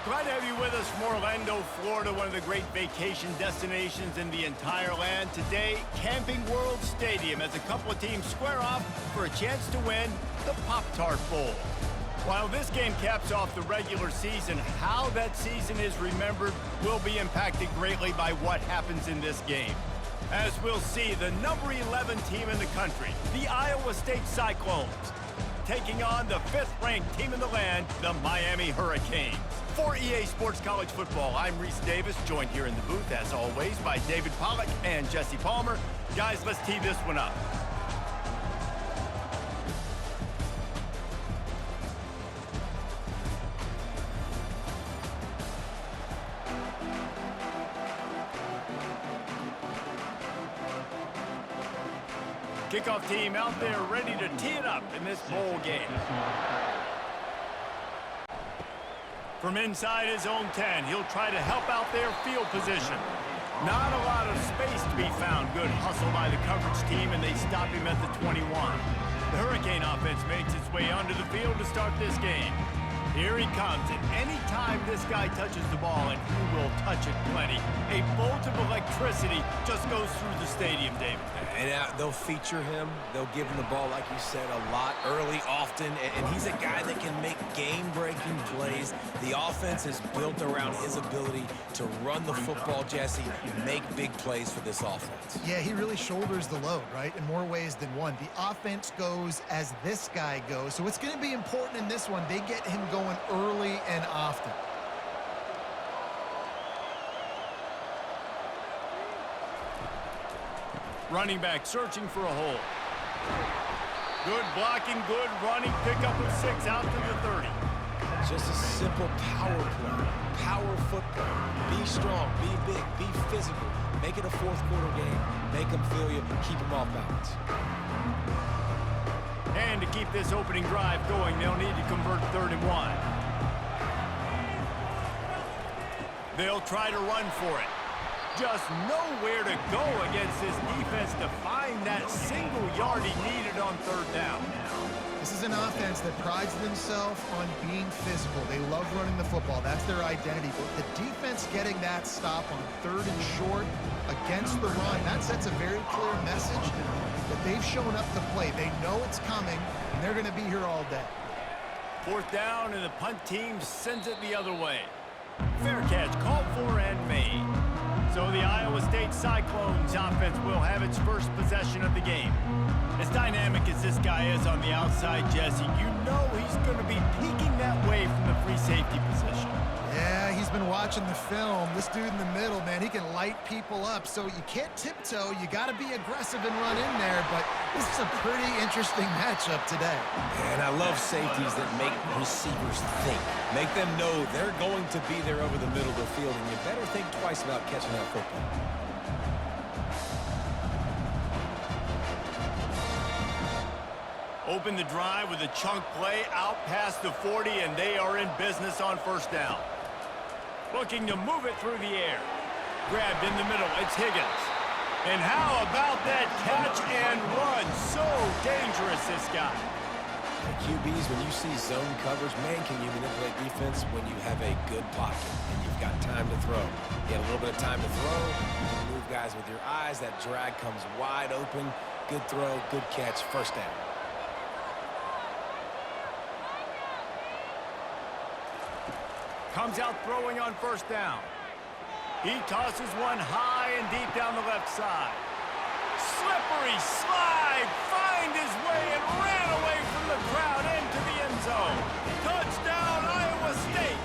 Glad to have you with us from Orlando, Florida, one of the great vacation destinations in the entire land. Today, Camping World Stadium as a couple of teams square off for a chance to win the Pop-Tart Bowl. While this game caps off the regular season, how that season is remembered will be impacted greatly by what happens in this game. As we'll see, the number 11 team in the country, the Iowa State Cyclones, taking on the 5th-ranked team in the land, the Miami Hurricanes. For EA Sports College Football, I'm Reese Davis, joined here in the booth, as always, by David Pollack and Jesse Palmer. Guys, let's tee this one up. Kickoff team out there ready to tee it up in this bowl game. From inside his own 10, he'll try to help out their field position. Not a lot of space to be found. Good hustle by the coverage team, and they stop him at the 21. The Hurricane offense makes its way onto the field to start this game. Here he comes, and any time this guy touches the ball, and he will touch it plenty, a bolt of electricity just goes through the stadium, David. And they'll feature him. They'll give him the ball, like you said, a lot, early, often. And he's a guy that can make game-breaking plays. The offense is built around his ability to run the football, Jesse, make big plays for this offense. Yeah, he really shoulders the load, right, in more ways than one. The offense goes as this guy goes. So it's going to be important in this one. They get him going early and often. Running back searching for a hole. Good blocking, good running, pickup of 6 out to the 30. Just a simple power play, power football. Be strong, be big, be physical. Make it a fourth-quarter game. Make them feel you, keep them off balance. And to keep this opening drive going, they'll need to convert 3rd and 1. They'll try to run for it. Just nowhere to go against this defense to find that single yard he needed on 3rd down. This is an offense that prides themselves on being physical. They love running the football. That's their identity. But the defense getting that stop on 3rd and short against the run, that sets a very clear message that they've shown up to play. They know it's coming, and they're going to be here all day. 4th down, and the punt team sends it the other way. Fair catch called for and made. So the Iowa State Cyclones offense will have its first possession of the game. As dynamic as this guy is on the outside, Jesse, you know he's going to be peeking that way from the free safety position. Yeah, he's been watching the film. This dude in the middle, man, he can light people up. So you can't tiptoe. You got to be aggressive and run in there. But this is a pretty interesting matchup today. And I love safeties that make receivers think. Make them know they're going to be there over the middle of the field, and you better think twice about catching that football. Open the drive with a chunk play out past the 40, and they are in business on 1st down. Looking to move it through the air. Grabbed in the middle, it's Higgins. And how about that catch and run? So dangerous, this guy. QBs, when you see zone coverage, man, can you manipulate defense when you have a good pocket and you've got time to throw. You get a little bit of time to throw, you can move guys with your eyes, that drag comes wide open, good throw, good catch, 1st down. Comes out throwing on 1st down. He tosses one high and deep down the left side. Slippery slide, find his way and ran away from the crowd into the end zone. Touchdown, Iowa State.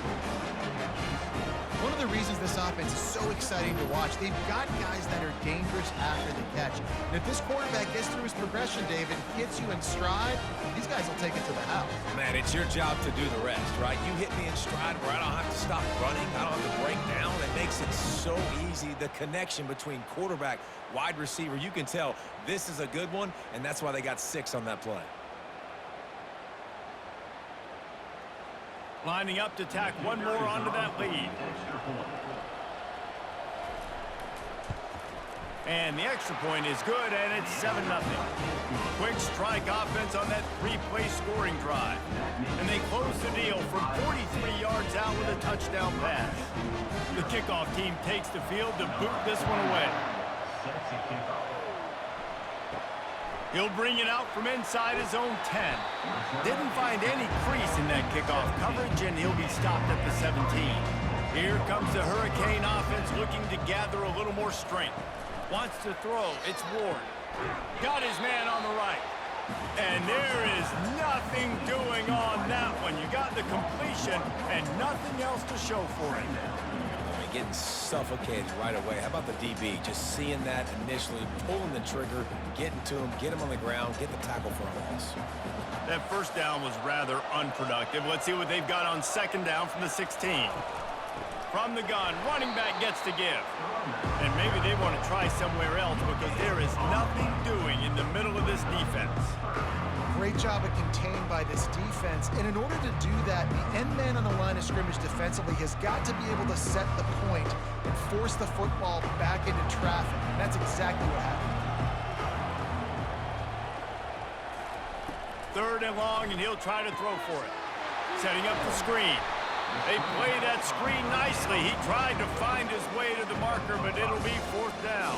One of the reasons this offense is so exciting to watch, they've got guys that are dangerous after the catch. And if this quarterback gets through his progression, David, gets you in stride, these guys will take it to the house. Man, it's your job to do the rest, right? You hit me in stride where I don't have to stop running. I don't have to break down. It makes it so easy. The connection between quarterback, wide receiver, you can tell this is a good one, and that's why they got 6 on that play. Lining up to tack one more onto that lead. And the extra point is good, and it's 7-0. Quick strike offense on that three-play scoring drive. And they close the deal from 43 yards out with a touchdown pass. The kickoff team takes the field to boot this one away. He'll bring it out from inside his own 10. Didn't find any crease in that kickoff coverage, and he'll be stopped at the 17. Here comes the Hurricane offense looking to gather a little more strength. Wants to throw. It's Ward. Got his man on the right. And there is nothing doing on that one. You got the completion and nothing else to show for it. Getting suffocated right away. How about the DB? Just seeing that initially, pulling the trigger, getting to him, get him on the ground, get the tackle for a loss. That first down was rather unproductive. Let's see what they've got on second down from the 16. From the gun, running back gets to give. And maybe they want to try somewhere else because there is nothing doing in the middle of this defense. Great job of contained by this defense. And in order to do that, the end man on the line of scrimmage defensively has got to be able to set the point and force the football back into traffic. And that's exactly what happened. 3rd and long, and he'll try to throw for it. Setting up the screen. They play that screen nicely. He tried to find his way to the marker, but it'll be 4th down.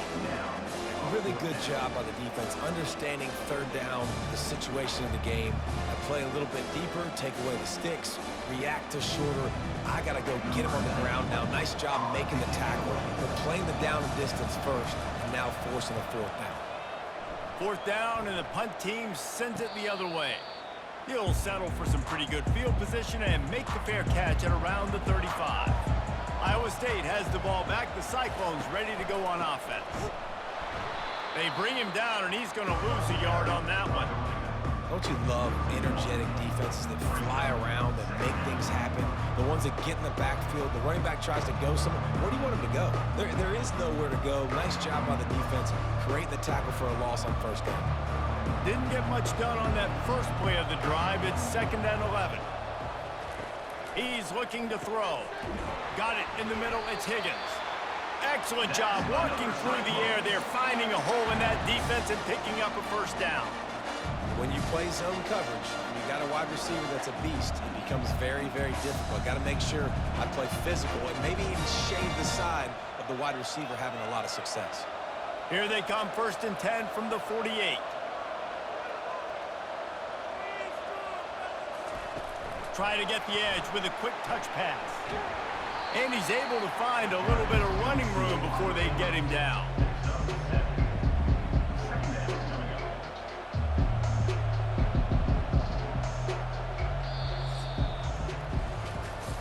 Really good job by the defense, understanding 3rd down, the situation in the game. I play a little bit deeper, take away the sticks, react to shorter. I got to go get him on the ground now. Nice job making the tackle, but playing the down and distance first, and now forcing a 4th down. 4th down, and the punt team sends it the other way. He'll settle for some pretty good field position and make the fair catch at around the 35. Iowa State has the ball back. The Cyclones ready to go on offense. They bring him down, and he's going to lose a yard on that one. Don't you love energetic defenses that fly around, that make things happen? The ones that get in the backfield, the running back tries to go somewhere. Where do you want him to go? There is nowhere to go. Nice job by the defense. Create the tackle for a loss on 1st down. Didn't get much done on that first play of the drive. It's 2nd and 11. He's looking to throw. Got it in the middle. It's Higgins. Excellent job walking through the air there, finding a hole in that defense and picking up a 1st down. When you play zone coverage, you got a wide receiver that's a beast. It becomes very, very difficult. Got to make sure I play physical and maybe even shade the side of the wide receiver having a lot of success. Here they come, 1st and 10 from the 48. Try to get the edge with a quick touch pass. And he's able to find a little bit of running room before they get him down.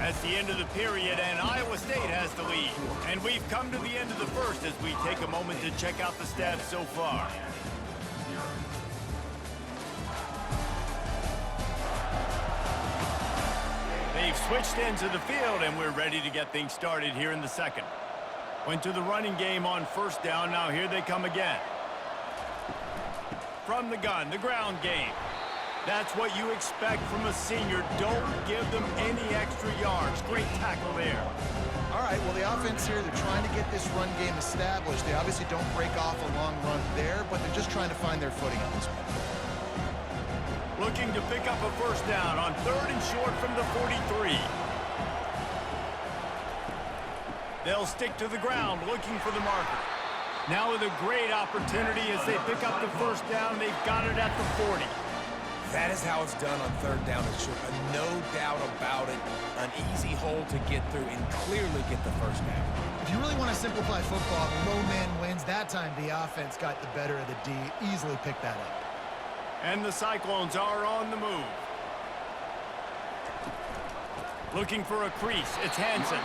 That's the end of the period, and Iowa State has the lead. And we've come to the end of the first as we take a moment to check out the stats so far. They've switched into the field, and we're ready to get things started here in the 2nd. Went to the running game on 1st down. Now here they come again. From the gun, the ground game. That's what you expect from a senior. Don't give them any extra yards. Great tackle there. All right, well, the offense here, they're trying to get this run game established. They obviously don't break off a long run there, but they're just trying to find their footing on this one. Looking to pick up a 1st down on 3rd and short from the 43. They'll stick to the ground looking for the marker. Now with a great opportunity as they pick up the 1st down. They've got it at the 40. That is how it's done on 3rd down and short. No doubt about it. An easy hole to get through and clearly get the 1st down. If you really want to simplify football, the low man wins. That time the offense got the better of the D. Easily picked that up. And the Cyclones are on the move. Looking for a crease. It's Hansen.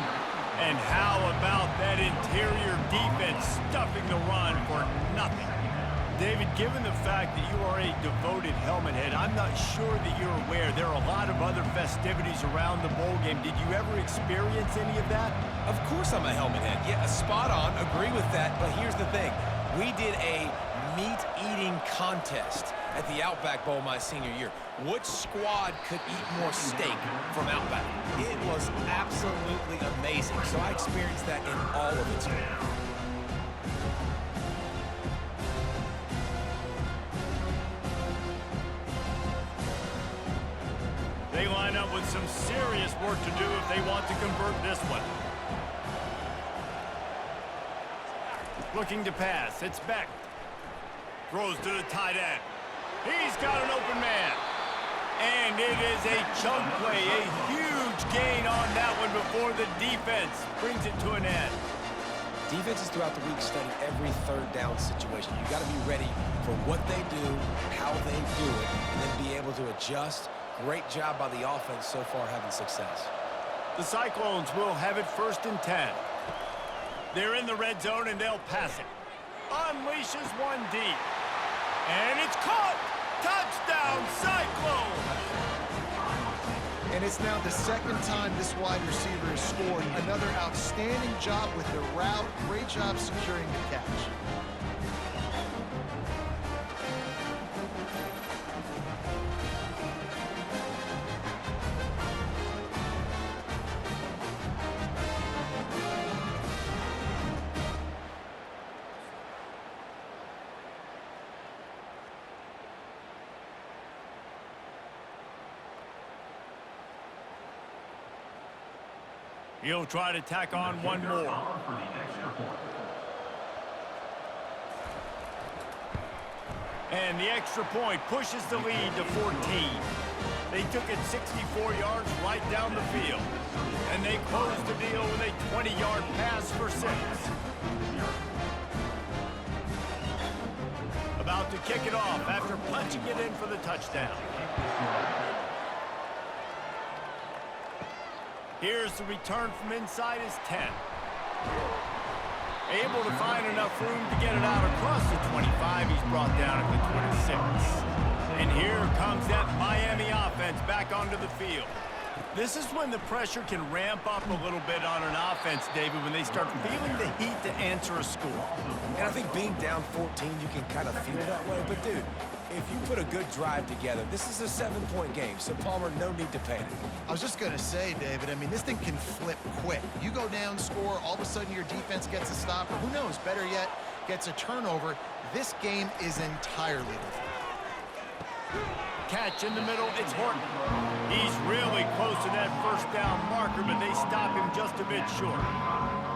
And how about that interior defense stuffing the run for nothing? David, given the fact that you are a devoted helmet head, I'm not sure that you're aware there are a lot of other festivities around the bowl game. Did you ever experience any of that? Of course I'm a helmet head. Yeah, spot on. Agree with that. But here's the thing. We did a meat-eating contest at the Outback Bowl my senior year. Which squad could eat more steak from Outback? It was absolutely amazing. So I experienced that in all of its glory. left with some serious work to do if they want to convert this one. Looking to pass. It's Beck. Throws to the tight end. He's got an open man. And it is a chunk play, a huge gain on that one before the defense brings it to an end. Defenses throughout the week study every third down situation. You got to be ready for what they do, how they do it, and then be able to adjust. Great job by the offense so far having success. The Cyclones will have it 1st and 10. They're in the red zone and they'll pass it. Unleashes one deep. And it's caught! Touchdown, Cyclones! And it's now the 2nd time this wide receiver has scored. Another outstanding job with the route. Great job securing the catch. He'll try to tack on one more. And the extra point pushes the lead to 14. They took it 64 yards right down the field. And they closed the deal with a 20-yard pass for 6. About to kick it off after punching it in for the touchdown. Here's the return from inside his 10. Able to find enough room to get it out across the 25. He's brought down at the 26. And here comes that Miami offense back onto the field. This is when the pressure can ramp up a little bit on an offense, David, when they start feeling the heat to answer a score. And I think being down 14, you can kind of feel that way. But, dude, if you put a good drive together, this is a 7-point game. So, Palmer, no need to panic. I was just going to say, David, I mean, this thing can flip quick. You go down, score, all of a sudden your defense gets a stop, or who knows, better yet, gets a turnover. This game is entirely different. Catch in the middle, it's Horton. He's really close to that 1st down marker, but they stop him just a bit short.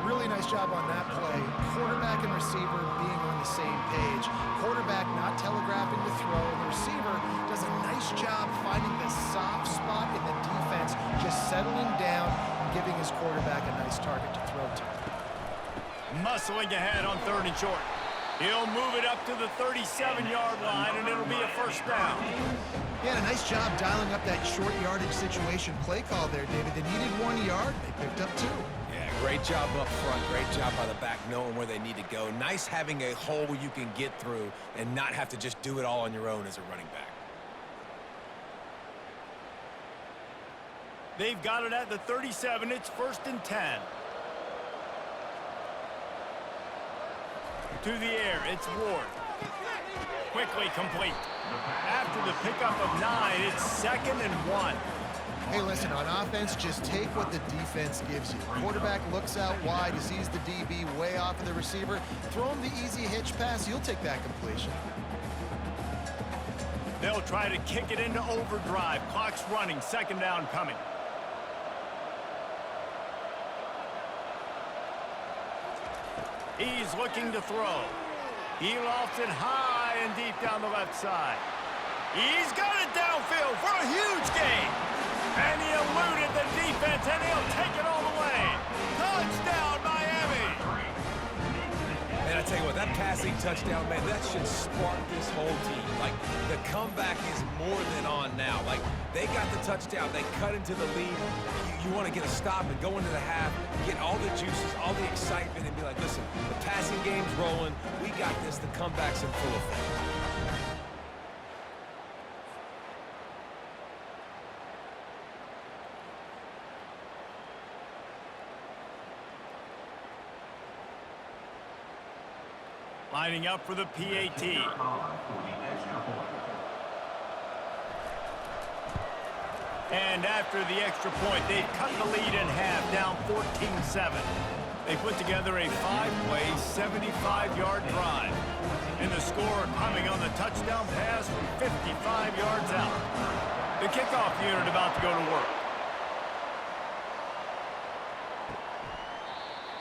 Really nice job on that play. Quarterback and receiver being on the same page. Quarterback not telegraphing the throw, and the receiver does a nice job finding the soft spot in the defense, just settling down and giving his quarterback a nice target to throw to. Muscling ahead on 3rd and short. He'll move it up to the 37-yard line, and it'll be a 1st down. Yeah, a nice job dialing up that short yardage situation play call there, David. They needed 1 yard. They picked up 2. Yeah, great job up front. Great job by the back knowing where they need to go. Nice having a hole you can get through and not have to just do it all on your own as a running back. They've got it at the 37. It's 1st and 10. To the air, it's Ward. Quickly complete. After the pickup of 9, it's 2nd and 1. Hey, listen, on offense, just take what the defense gives you. Quarterback looks out wide, he sees the DB way off of the receiver. Throw him the easy hitch pass, you'll take that completion. They'll try to kick it into overdrive. Clock's running, 2nd down coming. He's looking to throw. He lofts it high and deep down the left side. He's got it downfield for a huge gain. And he eluded the defense, and he'll take it all the way. Touchdown, Miami. And I tell you what, that passing touchdown, man, that should spark this whole team. Like, the comeback is more than on now. Like, they got the touchdown. They cut into the lead. You want to get a stop and go into the half, get all the juices, all the excitement, and be like, listen, the passing game's rolling. We got this. The comeback's in full effect. Lining up for the PAT. And after the extra point, they've cut the lead in half, down 14-7. They put together a 5-play, 75-yard drive. And the score coming on the touchdown pass from 55 yards out. The kickoff unit about to go to work.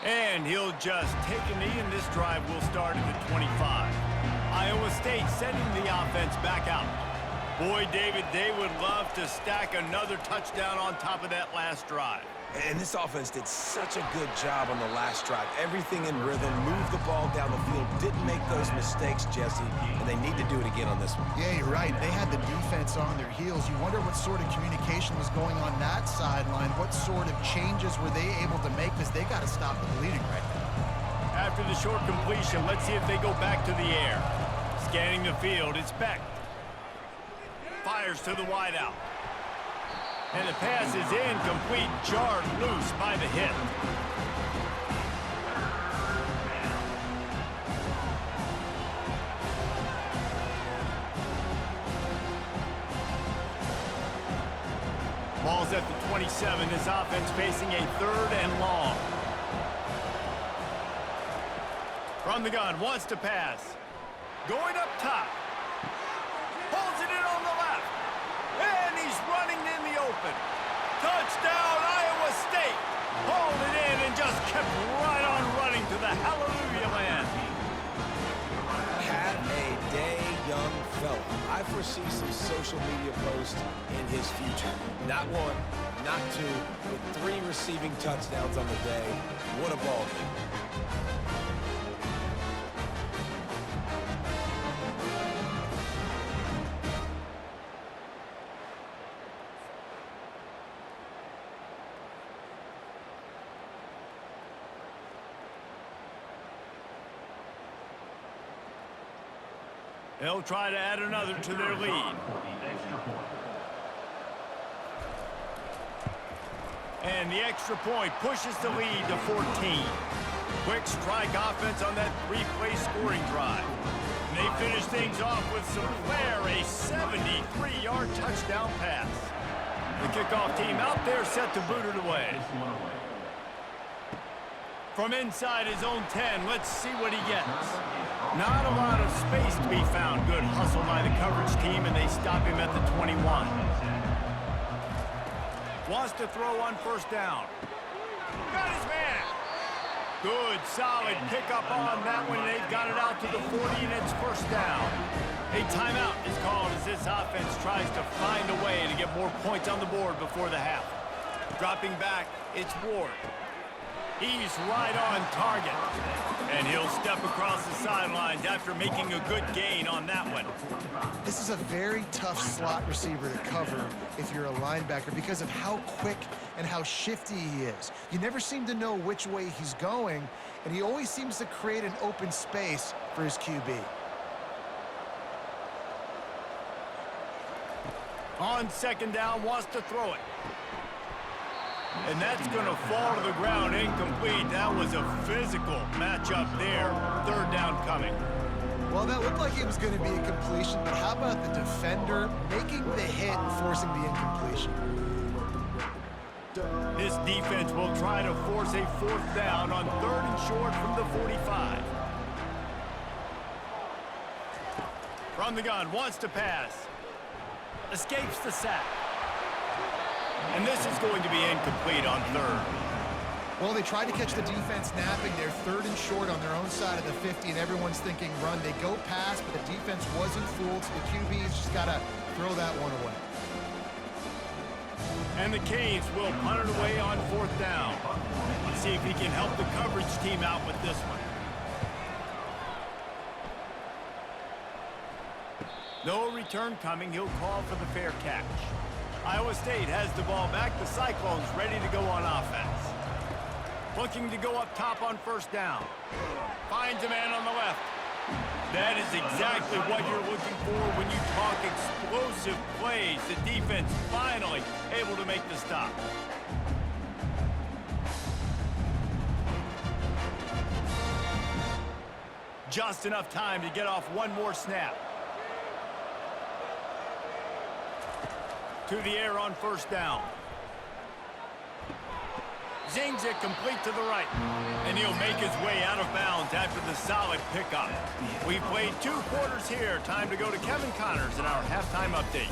And he'll just take a knee, and this drive will start at the 25. Iowa State sending the offense back out. Boy, David, they would love to stack another touchdown on top of that last drive. And this offense did such a good job on the last drive. Everything in rhythm, moved the ball down the field, didn't make those mistakes, Jesse, and they need to do it again on this one. Yeah, you're right. They had the defense on their heels. You wonder what sort of communication was going on that sideline. What sort of changes were they able to make, because they got to stop the bleeding right now. After the short completion, let's see if they go back to the air. Scanning the field, it's Beck. Fires to the wideout. And the pass is incomplete, jarred loose by the hit. Ball's at the 27. This offense facing a 3rd and long. From the gun, wants to pass. Going up top. Pulls it in on the left. And he's running in the open. Touchdown, Iowa State. Pulled it in and just kept right on running to the hallelujah land. Have a day, young fella. I foresee some social media posts in his future. Not one, not two, but 3 receiving touchdowns on the day. What a ball game. They'll try to add another to their lead. And the extra point pushes the lead to 14. Quick strike offense on that 3-play scoring drive. And they finish things off with some flair, a 73-yard touchdown pass. The kickoff team out there set to boot it away. From inside his own 10, let's see what he gets. Not a lot of space to be found. Good hustle by the coverage team, and they stop him at the 21. Wants to throw on 1st down. Got his man. Good, solid pickup on that one. They've got it out to the 40, and it's 1st down. A timeout is called as this offense tries to find a way to get more points on the board before the half. Dropping back, it's Ward. He's right on target. And he'll step across the sidelines after making a good gain on that one. This is a very tough slot receiver to cover if you're a linebacker because of how quick and how shifty he is. You never seem to know which way he's going, and he always seems to create an open space for his QB. On 2nd down, wants to throw it. And that's going to fall to the ground incomplete. That was a physical matchup there. 3rd down coming. Well, that looked like it was going to be a completion, but how about the defender making the hit and forcing the incompletion? This defense will try to force a 4th down on 3rd and short from the 45. From the gun, wants to pass. Escapes the sack. And this is going to be incomplete on 3rd. Well, they tried to catch the defense napping. They're 3rd and short on their own side of the 50, and everyone's thinking run. They go pass, but the defense wasn't fooled, so the QB's just got to throw that one away. And the Canes will punt it away on 4th down. Let's see if he can help the coverage team out with this one. No return coming. He'll call for the fair catch. Iowa State has the ball back. The Cyclones ready to go on offense. Looking to go up top on 1st down. Finds a man on the left. That is exactly what you're looking for when you talk explosive plays. The defense finally able to make the stop. Just enough time to get off one more snap. To the air on 1st down. Zings it complete to the right. And he'll make his way out of bounds after the solid pickup. We've played 2 quarters here. Time to go to Kevin Connors in our halftime update.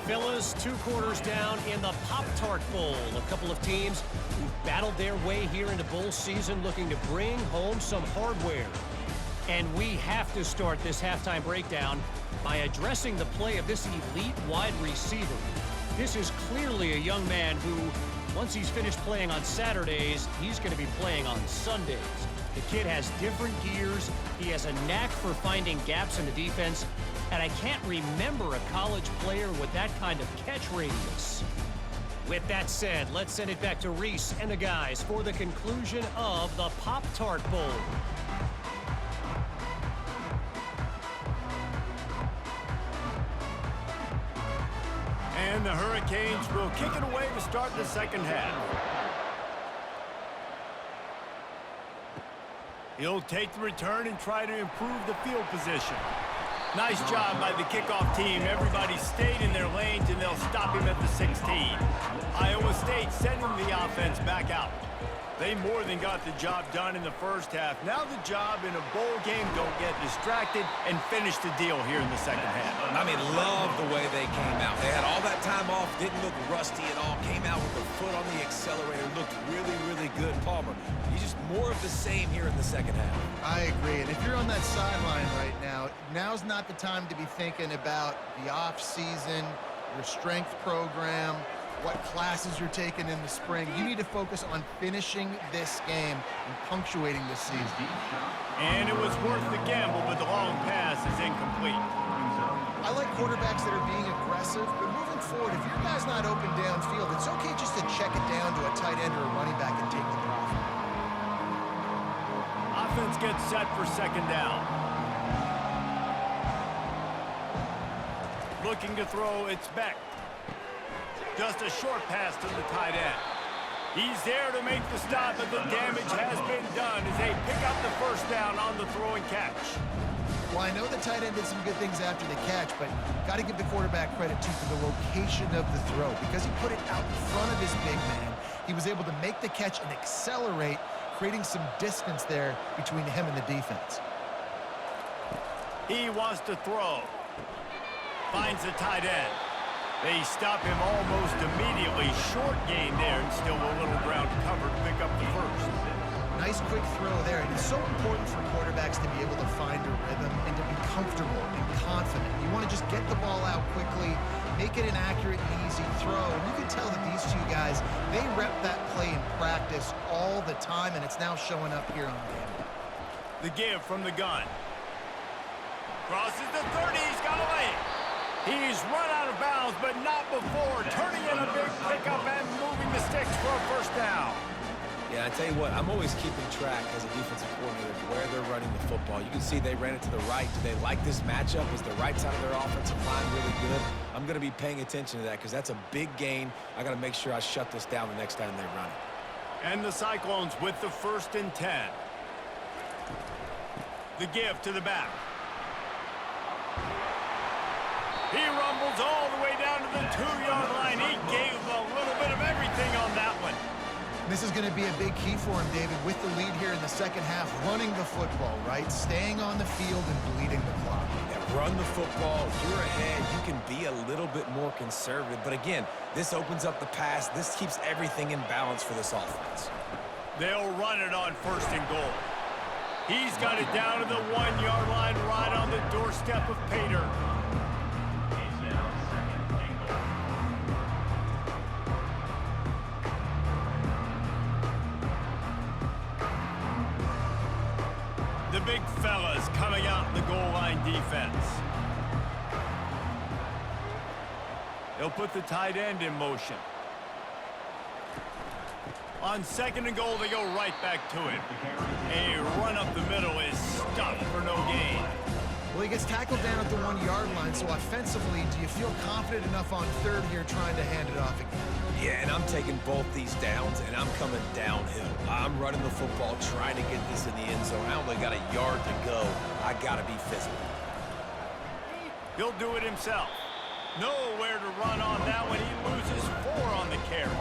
Fellas, 2 quarters down in the Pop-Tart Bowl. A couple of teams who've battled their way here into bowl season looking to bring home some hardware. And we have to start this halftime breakdown by addressing the play of this elite wide receiver. This is clearly a young man who, once he's finished playing on Saturdays, he's going to be playing on Sundays. The kid has different gears. He has a knack for finding gaps in the defense. And I can't remember a college player with that kind of catch radius. With that said, let's send it back to Reese and the guys for the conclusion of the Pop-Tart Bowl. And the Hurricanes will kick it away to start the second half. He'll take the return and try to improve the field position. Nice job by the kickoff team. Everybody stayed in their lanes, and they'll stop him at the 16. Iowa State sending the offense back out. They more than got the job done in the first half. Now the job in a bowl game, don't get distracted and finish the deal here in the second half. I mean, love the way they came out. They had all that time off, didn't look rusty at all, came out with their foot on the accelerator, looked really, really good. Palmer, he's just more of the same here in the second half. I agree, and if you're on that sideline right now, now's not the time to be thinking about the off-season, your strength program, what classes you're taking in the spring. You need to focus on finishing this game and punctuating this season. And it was worth the gamble, but the long pass is incomplete. I like quarterbacks that are being aggressive, but moving forward, if your guy's not open downfield, it's okay just to check it down to a tight end or a running back and take the profit. Offense gets set for second down. Looking to throw, it's Beck. Just a short pass to the tight end. He's there to make the stop, but the damage has been done as they pick up the first down on the throw and catch. Well, I know the tight end did some good things after the catch, but got to give the quarterback credit, too, for the location of the throw. Because he put it out in front of his big man, he was able to make the catch and accelerate, creating some distance there between him and the defense. He wants to throw. Finds the tight end. They stop him almost immediately. Short gain there, and still a little ground cover to pick up the first. Nice quick throw there. And it's so important for quarterbacks to be able to find a rhythm and to be comfortable and confident. You want to just get the ball out quickly, make it an accurate and easy throw. And you can tell that these two guys, they rep that play in practice all the time, and it's now showing up here on game day. The give from the gun. Crosses the 30. He's got away. He's run out of bounds, but not before turning in a big pickup and moving the sticks for a first down. Yeah, I tell you what, I'm always keeping track as a defensive coordinator of where they're running the football. You can see they ran it to the right. Do they like this matchup? Is the right side of their offensive line really good? I'm going to be paying attention to that because that's a big gain. I got to make sure I shut this down the next time they run it. And the Cyclones with the 1st and 10. The give to the back. He rumbles all the way down to the 2-yard line. He gave a little bit of everything on that one. This is going to be a big key for him, David, with the lead here in the second half, running the football, right? Staying on the field and bleeding the clock. Yeah, run the football. You're ahead. You can be a little bit more conservative. But again, this opens up the pass. This keeps everything in balance for this offense. They'll run it on 1st and goal. He's got it down to the 1-yard line right on the doorstep of Pater. The big fellas coming out in the goal line defense. They'll put the tight end in motion. On 2nd and goal, they go right back to it. A run up the middle is stuffed for no gain. Well, he gets tackled down at the 1-yard line, so offensively, do you feel confident enough on 3rd here trying to hand it off again? Yeah, and I'm taking both these downs, and I'm coming downhill. I'm running the football, trying to get this in the end zone. I only got a yard to go. I got to be physical. He'll do it himself. Nowhere to run on that one. He loses 4 on the carry.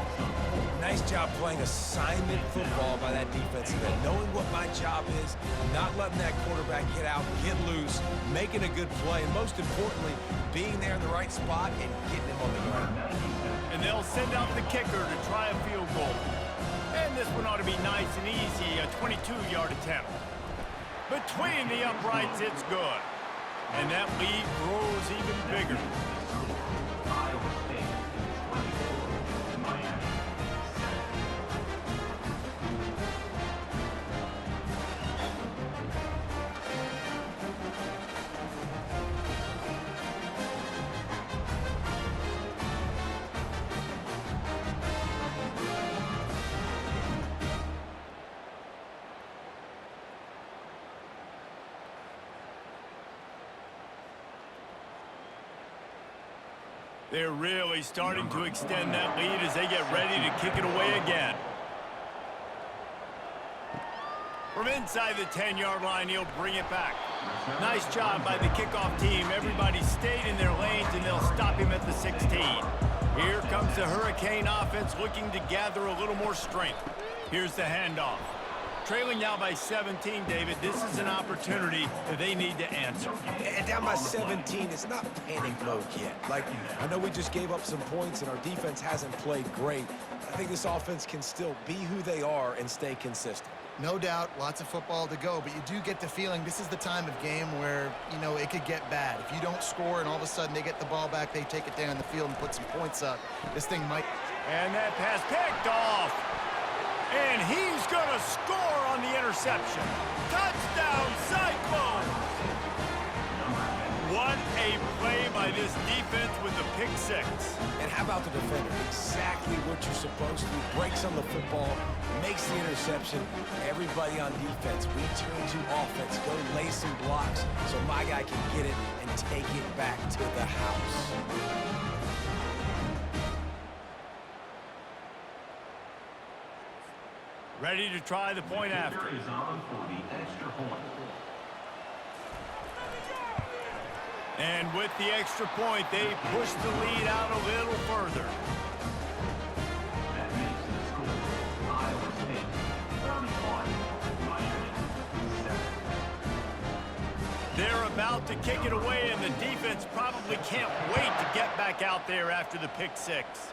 Nice job playing assignment football by that defensive end. Knowing what my job is, not letting that quarterback get out, get loose, making a good play, and most importantly, being there in the right spot and getting him on the ground. And they'll send out the kicker to try a field goal. And this one ought to be nice and easy, a 22-yard attempt. Between the uprights, it's good. And that lead grows even bigger. They're really starting to extend that lead as they get ready to kick it away again. From inside the 10-yard line, he'll bring it back. Nice job by the kickoff team. Everybody stayed in their lanes, and they'll stop him at the 16. Here comes the Hurricane offense looking to gather a little more strength. Here's the handoff. Trailing now by 17, David. This is an opportunity that they need to answer. And down by 17, it's not panic mode yet. Like, I know we just gave up some points and our defense hasn't played great. I think this offense can still be who they are and stay consistent. No doubt, lots of football to go, but you do get the feeling this is the time of game where, you know, it could get bad. If you don't score and all of a sudden they get the ball back, they take it down the field and put some points up, this thing might... And that pass picked off. And he's going to score on the interception. Touchdown, Cyclones! What a play by this defense with the pick six. And how about the defender? Exactly what you're supposed to. Breaks on the football, makes the interception. Everybody on defense, we turn to offense. Go lay some blocks so my guy can get it and take it back to the house. Ready to try the point after. And with the extra point, they push the lead out a little further. They're about to kick it away, and the defense probably can't wait to get back out there after the pick six.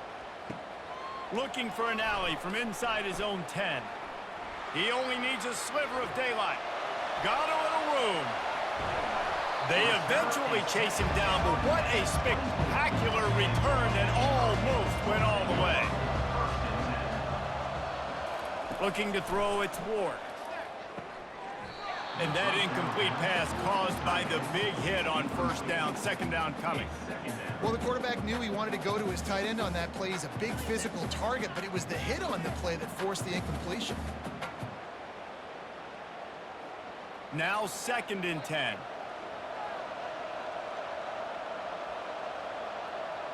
Looking for an alley from inside his own 10. He only needs a sliver of daylight. Got a little room. They eventually chase him down, but what a spectacular return that almost went all the way. Looking to throw, it's Ward. And that incomplete pass caused by the big hit on first down, second down coming. Well, the quarterback knew he wanted to go to his tight end on that play. He's a big physical target, but it was the hit on the play that forced the incompletion. Now 2nd and 10.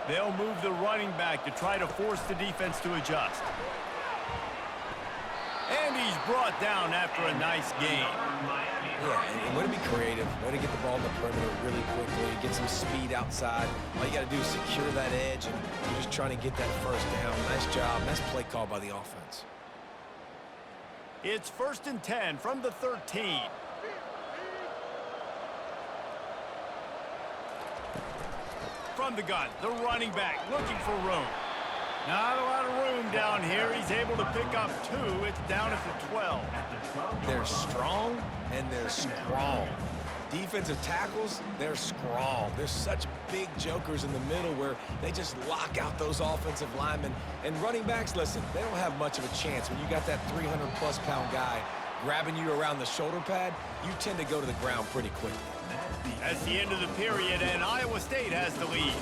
They'll move the running back to try to force the defense to adjust. And he's brought down after a nice gain. Yeah, and way to be creative, way to get the ball in the perimeter really quickly, get some speed outside. All you got to do is secure that edge, and you're just trying to get that first down. Nice job. Nice play call by the offense. It's 1st and 10 from the 13. From the gun, the running back looking for room. Not a lot of room down here. He's able to pick up 2. It's down at the 12. They're strong and they're strong. Defensive tackles, they're strong. There's such big jokers in the middle where they just lock out those offensive linemen. And running backs, listen, they don't have much of a chance. When you got that 300-plus pound guy grabbing you around the shoulder pad, you tend to go to the ground pretty quickly. That's the end of the period, and Iowa State has the lead.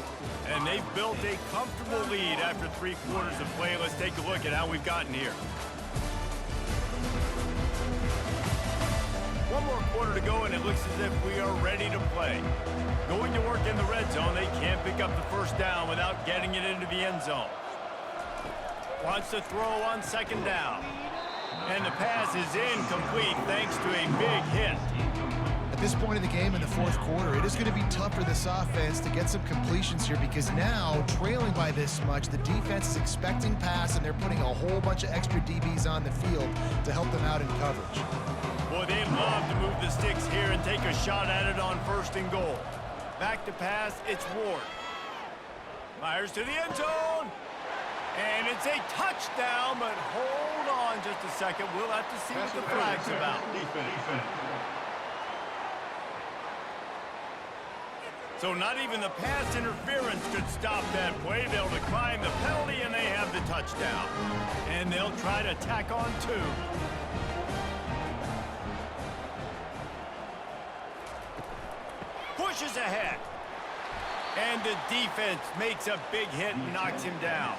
And they've built a comfortable lead after 3 quarters of play. Let's take a look at how we've gotten here. 1 more quarter to go, and it looks as if we are ready to play. Going to work in the red zone, they can't pick up the first down without getting it into the end zone. Wants to throw on 2nd down. And the pass is incomplete thanks to a big hit. At this point of the game in the fourth quarter, it is going to be tough for this offense to get some completions here because now, trailing by this much, the defense is expecting pass, and they're putting a whole bunch of extra DBs on the field to help them out in coverage. Boy, they love to move the sticks here and take a shot at it on 1st and goal. Back to pass, it's Ward. Fires to the end zone. And it's a touchdown, but hold on just a second. We'll have to see what the flag's about. So not even the pass interference could stop that play. They'll decline the penalty, and they have the touchdown. And they'll try to tack on 2. Pushes ahead. And the defense makes a big hit and knocks him down.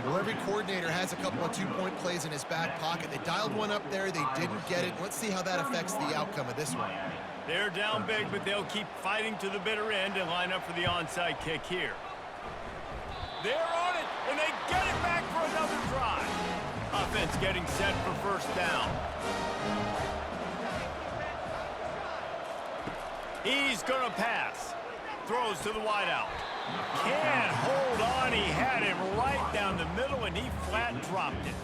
Well, every coordinator has a couple of two-point plays in his back pocket. They dialed one up there. They didn't get it. Let's see how that affects the outcome of this one. They're down big, but they'll keep fighting to the bitter end and line up for the onside kick here. They're on it, and they get it back for another drive. Offense getting set for 1st down. He's going to pass. Throws to the wideout. Can't hold on. He had him right down the middle, and he flat dropped it.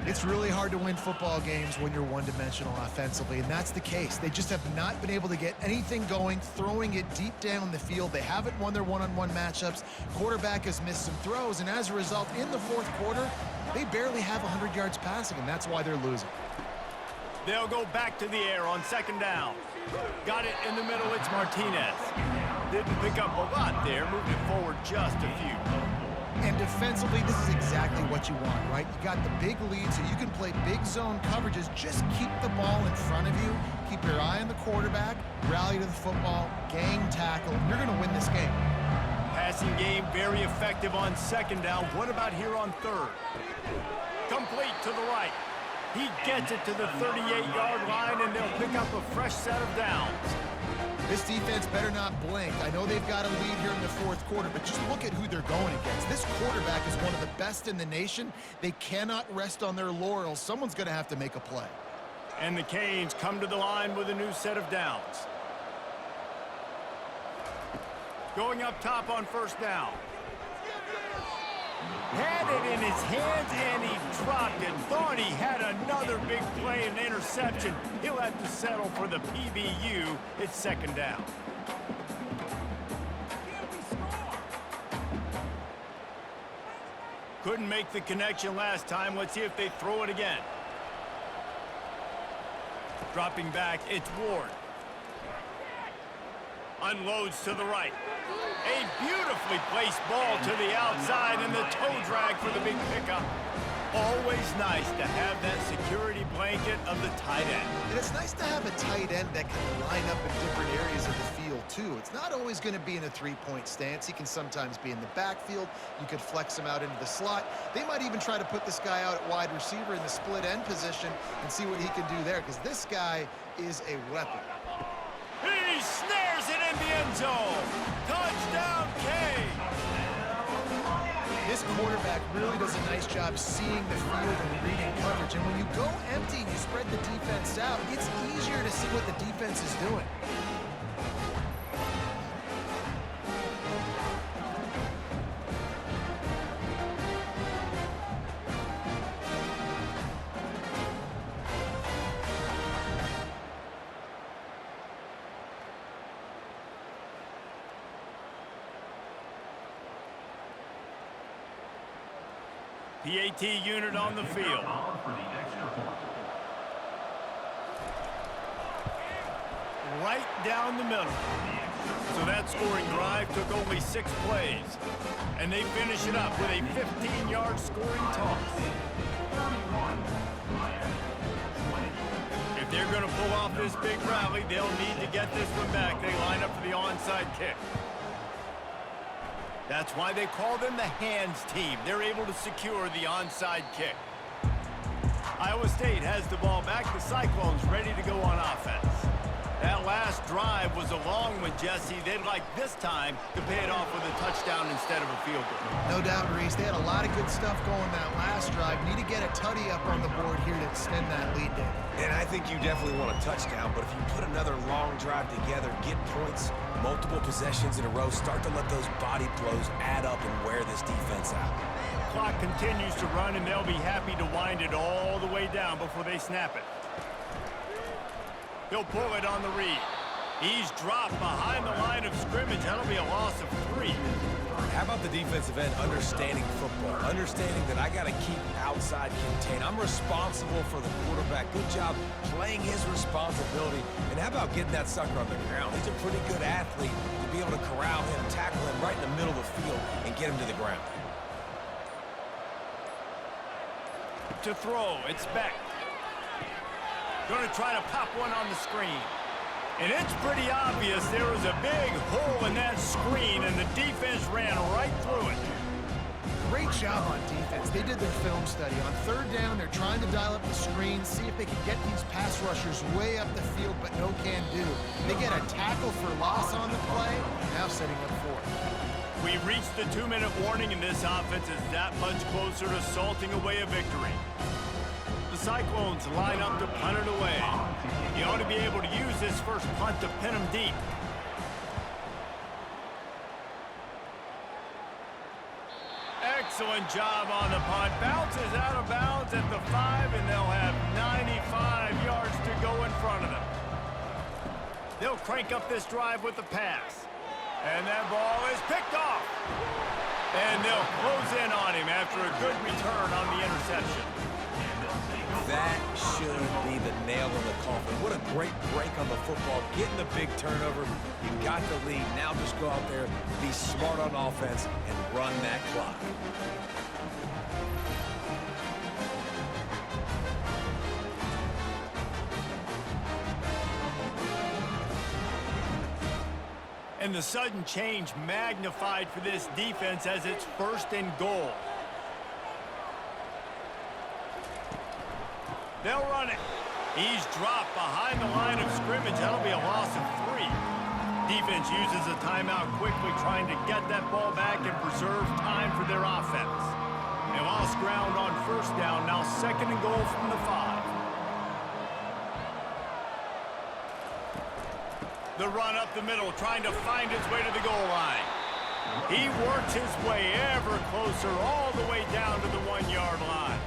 It's really hard to win football games when you're one-dimensional offensively, and that's the case. They just have not been able to get anything going, throwing it deep down the field. They haven't won their one-on-one matchups. Quarterback has missed some throws, and as a result, in the fourth quarter, they barely have 100 yards passing, and that's why they're losing. They'll go back to the air on 2nd down. Got it in the middle. It's Martinez. Didn't pick up a lot there, moved it forward just a few. And defensively, this is exactly what you want, right? You got the big lead, so you can play big zone coverages. Just keep the ball in front of you. Keep your eye on the quarterback. Rally to the football. Gang tackle. You're going to win this game. Passing game very effective on 2nd down. What about here on 3rd? Complete to the right. He gets it to the 38-yard line, and they'll pick up a fresh set of downs. This defense better not blink. I know they've got a lead here in the fourth quarter, but just look at who they're going against. This quarterback is one of the best in the nation. They cannot rest on their laurels. Someone's going to have to make a play. And the Canes come to the line with a new set of downs. Going up top on 1st down. Had it in his hands, and he dropped it. Thought he had another big play and interception. He'll have to settle for the PBU. It's 2nd down. Couldn't make the connection last time. Let's see if they throw it again. Dropping back, it's Ward. Unloads to the right. A beautifully placed ball to the outside, and the toe drag for the big pickup. Always nice to have that security blanket of the tight end. And it's nice to have a tight end that can line up in different areas of the field, too. It's not always going to be in a three-point stance. He can sometimes be in the backfield. You could flex him out into the slot. They might even try to put this guy out at wide receiver in the split end position and see what he can do there, because this guy is a weapon. He snares it in the end zone. Touchdown, Canes. This quarterback really does a nice job seeing the field and reading coverage. And when you go empty and you spread the defense out, it's easier to see what the defense is doing. PAT unit on the field. Right down the middle. So that scoring drive took only 6 plays. And they finish it up with a 15-yard scoring toss. If they're going to pull off this big rally, they'll need to get this one back. They line up for the onside kick. That's why they call them the hands team. They're able to secure the onside kick. Iowa State has the ball back. The Cyclones ready to go on offense. That last drive was a long one, Jesse. They'd like this time to pay it off with a touchdown instead of a field goal. No doubt, Reese. They had a lot of good stuff going that last drive. Need to get a tutty up on the board here to extend that lead, David. And I think you definitely want a touchdown, but if you put another long drive together, get points, multiple possessions in a row, start to let those body blows add up and wear this defense out. Clock continues to run, and they'll be happy to wind it all the way down before they snap it. He'll pull it on the read. He's dropped behind the line of scrimmage. That'll be a loss of 3. How about the defensive end understanding football, understanding that I got to keep outside contained. I'm responsible for the quarterback. Good job playing his responsibility. And how about getting that sucker on the ground? He's a pretty good athlete to be able to corral him, tackle him right in the middle of the field, and get him to the ground. To throw, it's Beck. Going to try to pop one on the screen. And it's pretty obvious there was a big hole in that screen, and the defense ran right through it. Great job on defense. They did their film study. On third down, they're trying to dial up the screen, see if they can get these pass rushers way up the field, but no can do. They get a tackle for loss on the play, now setting up fourth. We reached the 2-minute warning, and this offense is that much closer to salting away a victory. The Cyclones line up to punt it away. You ought to be able to use this first punt to pin them deep. Excellent job on the punt. Bounces out of bounds at the 5, and they'll have 95 yards to go in front of them. They'll crank up this drive with the pass. And that ball is picked off. And they'll close in on him after a good return on the interception. That should be the nail in the coffin. What a great break on the football. Getting the big turnover. You got the lead. Now just go out there, be smart on offense, and run that clock. And the sudden change magnified for this defense as it's 1st and goal. They'll run it. He's dropped behind the line of scrimmage. That'll be a loss of 3. Defense uses a timeout quickly, trying to get that ball back and preserve time for their offense. They lost ground on 1st down, now 2nd and goal from the 5. The run up the middle, trying to find his way to the goal line. He works his way ever closer, all the way down to the 1-yard line.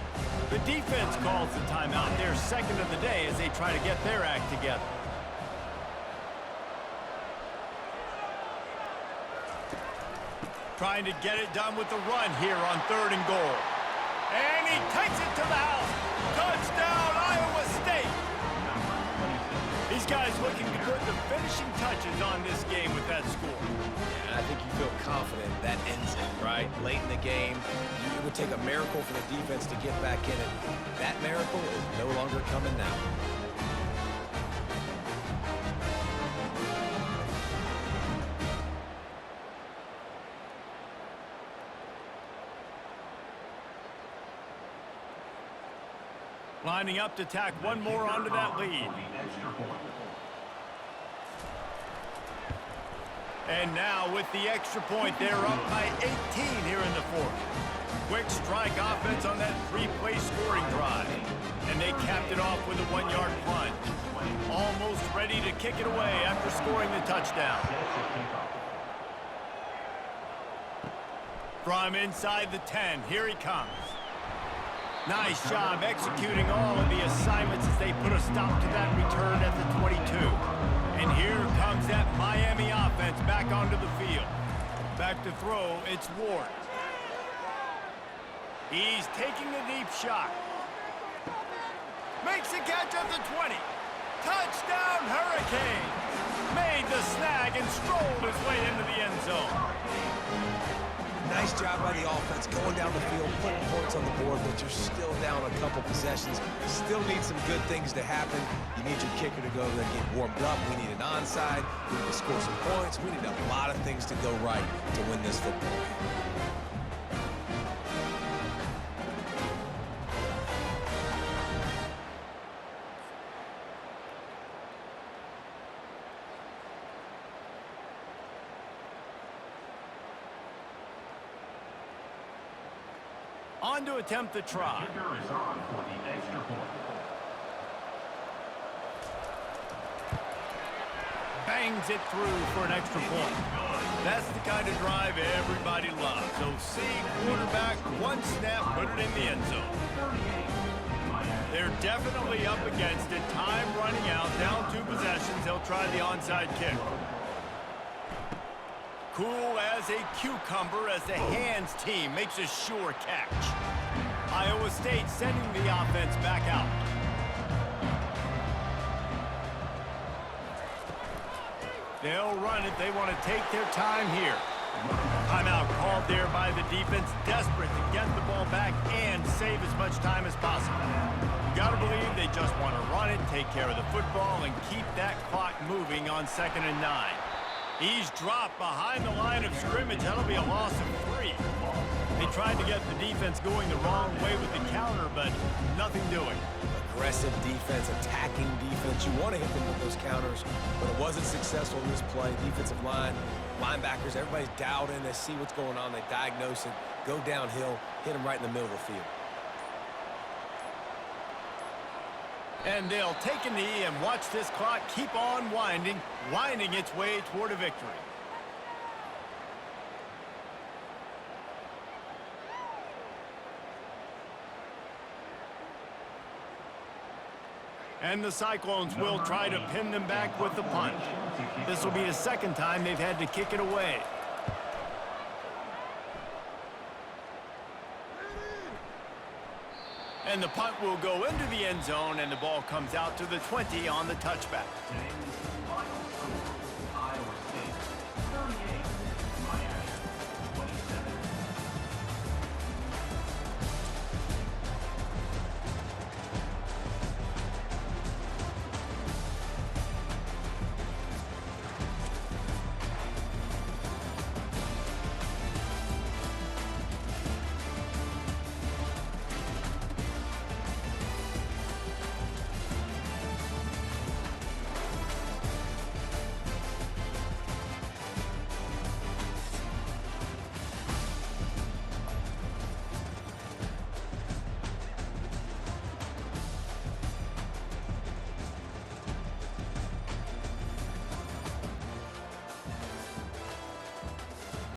The defense calls the timeout, their 2nd of the day, as they try to get their act together. Trying to get it done with the run here on 3rd and goal. And he takes it to the house. Touchdown, Iowa State! These guys looking to put the finishing touches on this game with that score. And I think you feel confident that ends it, right? Late in the game, it would take a miracle for the defense to get back in it. That miracle is no longer coming now. Lining up to tack one more onto that lead. And now with the extra point, they're up by 18 here in the 4th. Quick strike offense on that 3-play scoring drive. And they capped it off with a 1-yard plunge. Almost ready to kick it away after scoring the touchdown. From inside the 10, here he comes. Nice job executing all of the assignments as they put a stop to that return at the 22. And here comes that Miami offense back onto the field. Back to throw, it's Ward. He's taking the deep shot. Makes the catch at the 20. Touchdown, Hurricanes! Made the snag and strolled his way into the end zone. Nice job by the offense going down the field, putting points on the board, but you're still down a couple possessions. Still need some good things to happen. You need your kicker to go there and get warmed up. We need an onside. We need to score some points. We need a lot of things to go right to win this football game. On to attempt the try. Bangs it through for an extra point. That's the kind of drive everybody loves. So see quarterback, one snap, put it in the end zone. They're definitely up against it. Time running out, down 2 possessions. They'll try the onside kick. Cool as a cucumber as the hands team makes a sure catch. Iowa State sending the offense back out. They'll run it. They want to take their time here. Timeout called there by the defense, desperate to get the ball back and save as much time as possible. You got to believe they just want to run it, take care of the football, and keep that clock moving on 2nd and 9. He's dropped behind the line of scrimmage. That'll be a loss of 3. They tried to get the defense going the wrong way with the counter, but nothing doing. Aggressive defense, attacking defense. You want to hit them with those counters, but it wasn't successful in this play. Defensive line, linebackers, everybody's dialed in. They see what's going on. They diagnose it, go downhill, hit them right in the middle of the field. And they'll take a knee and watch this clock keep on winding its way toward a victory. And the Cyclones will try to pin them back with the punt. This will be the 2nd time they've had to kick it away. And the punt will go into the end zone, and the ball comes out to the 20 on the touchback.